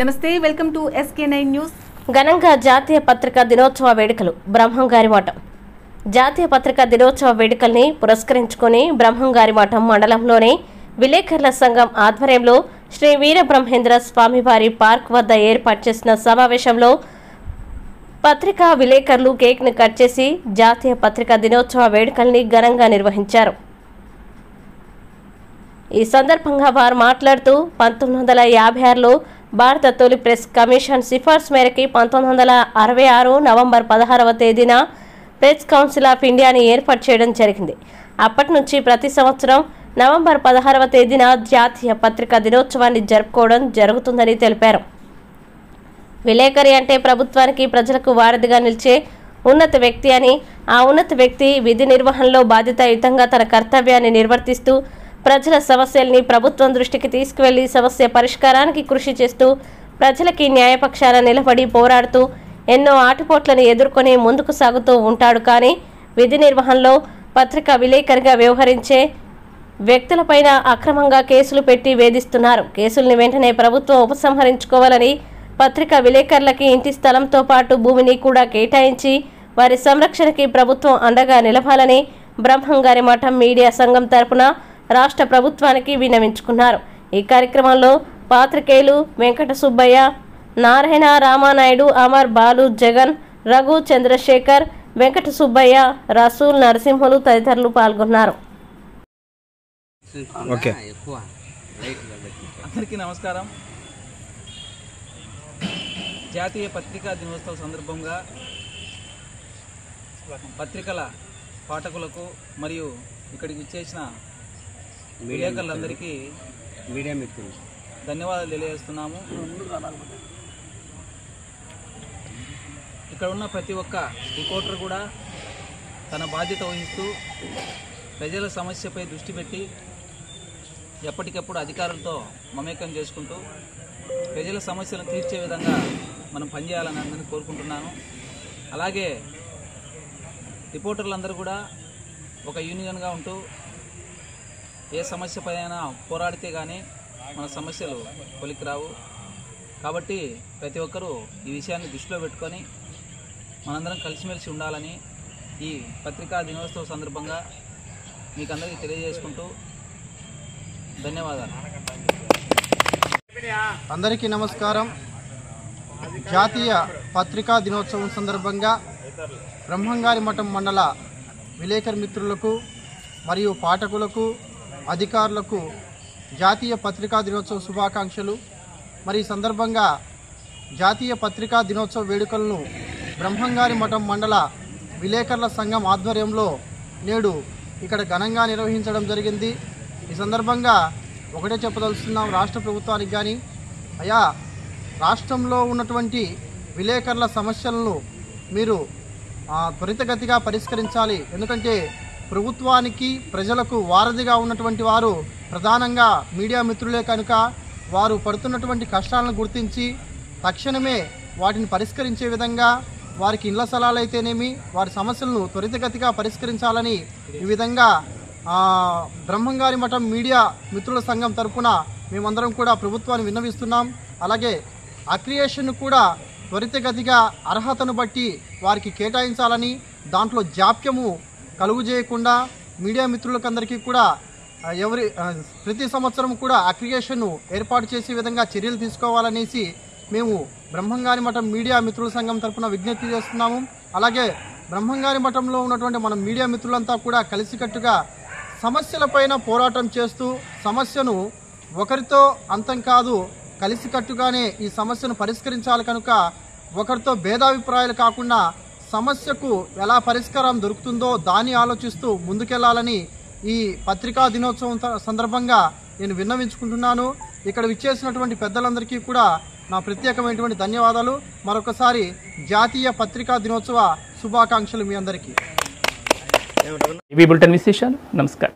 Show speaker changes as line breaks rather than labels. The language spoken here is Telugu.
నమస్తే, వెల్కమ్ టు SK9 న్యూస్.
ఘనంగా జాతీయ పత్రికా దినోత్సవ వేడుకలు బ్రహ్మంగారి మఠం. జాతీయ పత్రికా దినోత్సవ వేడుకల్ని పురస్కరించుకుని బ్రహ్మంగారి మఠం మండలంలోని విలేకరుల సంఘం ఆధ్వర్యంలో శ్రీ వీరబ్రహ్మేంద్ర స్వామివారి పార్క్ వద్ద ఏర్పాటు చేసిన సమావేశంలో పత్రికా విలేకరులు కేక్ను కట్ చేసి జాతీయ పత్రికా దినోత్సవ వేడుకల్ని ఘనంగా నిర్వహించారు. ఈ సందర్భంగా వారు మాట్లాడుతూ 1956లో భారత తొలి ప్రెస్ కమిషన్ సిఫార్సు మేరకు 1966 నవంబర్ 16వ తేదీన ప్రెస్ కౌన్సిల్ ఆఫ్ ఇండియాని ఏర్పాటు చేయడం జరిగింది. అప్పటి నుంచి ప్రతి సంవత్సరం నవంబర్ 16వ తేదీన జాతీయ పత్రికా దినోత్సవాన్ని జరుపుకోవడం జరుగుతుందని తెలిపారు. విలేకరి అంటే ప్రభుత్వానికి ప్రజలకు వారధిగా నిలిచే ఉన్నత వ్యక్తి అని, ఆ ఉన్నత వ్యక్తి విధి నిర్వహణలో బాధ్యతాయుతంగా తన కర్తవ్యాన్ని నిర్వర్తిస్తూ ప్రజల సమస్యల్ని ప్రభుత్వం దృష్టికి తీసుకువెళ్లి సమస్య పరిష్కారానికి కృషి చేస్తూ ప్రజలకి న్యాయపక్షాన నిలబడి పోరాడుతూ ఎన్నో ఆటుపోట్లను ఎదుర్కొని ముందుకు సాగుతూ ఉంటాడు. కానీ విధి నిర్వహణలో పత్రికా విలేకరిగా వ్యవహరించే వ్యక్తులపైన అక్రమంగా కేసులు పెట్టి వేధిస్తున్నారు. కేసుల్ని వెంటనే ప్రభుత్వం ఉపసంహరించుకోవాలని, పత్రికా విలేకరులకి ఇంటి స్థలంతో పాటు భూమిని కూడా కేటాయించి వారి సంరక్షణకి ప్రభుత్వం అండగా నిలవాలని బ్రహ్మంగారి మఠం మీడియా సంఘం తరపున రాష్ట్ర ప్రభుత్వానికి విన్నవించుకున్నారు. ఈ కార్యక్రమంలో పాత్రికేయులు వెంకట సుబ్బయ్య, నారాయణ, రామానాయుడు, అమర్, బాలు, జగన్, రఘు, చంద్రశేఖర్, వెంకట సుబ్బయ్య, రసూల్, నరసింహులు తదితరులు పాల్గొన్నారు.
అందరికీ నమస్కారం. జాతీయ పత్రికా దినోత్సవ సందర్భంగా పత్రికల పాఠకులకు మరియు ఇక్కడికి ఇచ్చేసిన విలేకరులందరికీ మీడియా మిత్రులు ధన్యవాదాలు తెలియజేస్తున్నాము. ఇక్కడ ఉన్న ప్రతి ఒక్క రిపోర్టర్ కూడా తన బాధ్యత వహిస్తూ ప్రజల సమస్యపై దృష్టి పెట్టి ఎప్పటికప్పుడు అధికారులతో మమేకం చేసుకుంటూ ప్రజల సమస్యలను తీర్చే విధంగా మనం పనిచేయాలని అందరినీ కోరుకుంటున్నాను. అలాగే రిపోర్టర్లందరూ కూడా ఒక యూనియన్గా ఉంటూ ఏ సమస్య పైన పోరాడితే కానీ మన సమస్యలు కొలికి రావు. కాబట్టి ప్రతి ఒక్కరూ ఈ విషయాన్ని దృష్టిలో పెట్టుకొని మనందరం కలిసిమెలిసి ఉండాలని ఈ పత్రికా దినోత్సవ సందర్భంగా మీకు అందరికీ తెలియజేసుకుంటూ ధన్యవాదాలు.
అందరికీ నమస్కారం. జాతీయ పత్రికా దినోత్సవం సందర్భంగా బ్రహ్మంగారి మఠం మండల విలేకరు మిత్రులకు మరియు పాఠకులకు, అధికారులకు జాతీయ పత్రికా దినోత్సవ శుభాకాంక్షలు. మరి ఈ సందర్భంగా జాతీయ పత్రికా దినోత్సవ వేడుకలను బ్రహ్మంగారి మఠం మండల విలేకరుల సంఘం ఆధ్వర్యంలో నేడు ఇక్కడ ఘనంగా నిర్వహించడం జరిగింది. ఈ సందర్భంగా ఒకటే చెప్పదలుస్తున్నాం రాష్ట్ర ప్రభుత్వానికి కానీ, అయ్యా రాష్ట్రంలో ఉన్నటువంటి విలేకరుల సమస్యలను మీరు త్వరితగతిగా పరిష్కరించాలి. ఎందుకంటే ప్రభుత్వానికి ప్రజలకు వారధిగా ఉన్నటువంటి వారు ప్రధానంగా మీడియా మిత్రులే కనుక వారు పడుతున్నటువంటి కష్టాలను గుర్తించి తక్షణమే వాటిని పరిష్కరించే విధంగా వారికి ఇళ్ల స్థలాలైతేనేమి వారి సమస్యలను త్వరితగతిగా పరిష్కరించాలని ఈ విధంగా బ్రహ్మంగారి మఠం మీడియా మిత్రుల సంఘం తరఫున మేమందరం కూడా ప్రభుత్వాన్ని విన్నవిస్తున్నాం. అలాగే అక్రియేషన్ కూడా త్వరితగతిగా అర్హతను బట్టి వారికి కేటాయించాలని, దాంట్లో జాప్యము కలుగు చేయకుండా మీడియా మిత్రులకందరికీ కూడా ప్రతి సంవత్సరం కూడా అక్రియేషన్ ఏర్పాటు చేసే విధంగా చర్యలు తీసుకోవాలనేసి మేము బ్రహ్మంగారి మఠం మీడియా మిత్రుల సంఘం తరఫున విజ్ఞప్తి చేస్తున్నాము. అలాగే బ్రహ్మంగారి మఠంలో ఉన్నటువంటి మన మీడియా మిత్రులంతా కూడా కలిసికట్టుగా సమస్యలపైన పోరాటం చేస్తూ సమస్యను ఒకరితో అంతం కాదు కలిసికట్టుగానే ఈ సమస్యను పరిష్కరించాలి కనుక ఒకరితో భేదాభిప్రాయాలు కాకుండా సమస్యకు ఎలా పరిష్కారం దొరుకుతుందో దాన్ని ఆలోచిస్తూ ముందుకెళ్లాలని ఈ పత్రికా దినోత్సవం సందర్భంగా నేను విన్నవించుకుంటున్నాను. ఇక్కడ విచ్చేసినటువంటి పెద్దలందరికీ కూడా నా ప్రత్యేకమైనటువంటి ధన్యవాదాలు. మరొకసారి జాతీయ పత్రికా దినోత్సవ శుభాకాంక్షలు మీ అందరికీ.
ఈ బులెటిన్ విశేషాలు. నమస్కారం.